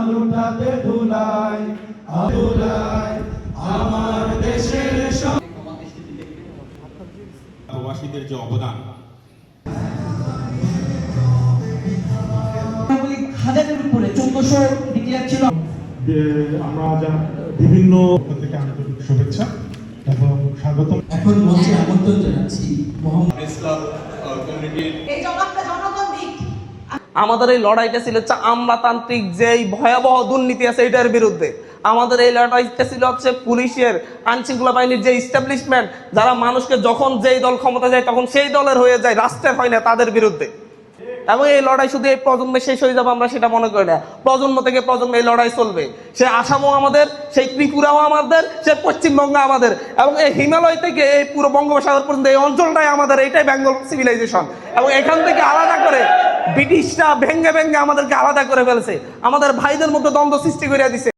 লুটাতে ধুলাই ধুলাই আমার দেশের প্রবাসীদের যে অবদান, হাজারের উপরে 1400 ডিক্লেয়ার ছিল। আমরা যারা বিভিন্ন থেকে আন্তরিক শুভেচ্ছা এবং স্বাগতম। এখন মঞ্চে আমন্ত্রণ জানাচ্ছি মোহাম্মদ ইসলাম কমিউনিটির এই জবাবটা জনগণ দিক। আমাদের এই লড়াইটা ছিল হচ্ছে আমলাতান্ত্রিক যেই ভয়াবহ দুর্নীতি আছে এটার বিরুদ্ধে। আমাদের এই লড়াইটা ছিল হচ্ছে পুলিশের, আইনশৃঙ্খলা বাহিনীর যে ইস্টাবলিশমেন্ট, যারা মানুষকে যখন যেই দল ক্ষমতা যায় তখন সেই দলের হয়ে যায়, রাষ্ট্রের হয় না, তাদের বিরুদ্ধে। এবং এই লড়াই শুধু এই প্রজন্মে শেষ হয়ে যাবে আমরা সেটা মনে করি না। প্রজন্ম থেকে প্রজন্মে এই লড়াই চলবে। সে আসামও আমাদের, সেই ত্রিপুরাও আমাদের, সে পশ্চিমবঙ্গ আমাদের, এবং এই হিমালয় থেকে এই পুরো বঙ্গোপসাগর পর্যন্ত এই অঞ্চলটাই আমাদের। এইটাই বেঙ্গল সিভিলাইজেশন। এবং এখান থেকে আলাদা করে ব্রিটিশরা ভেঙ্গে ভেঙ্গে আমাদেরকে আলাদা করে ফেলছে, আমাদের ভাইদের মধ্যে দ্বন্দ্ব সৃষ্টি করে দিছে।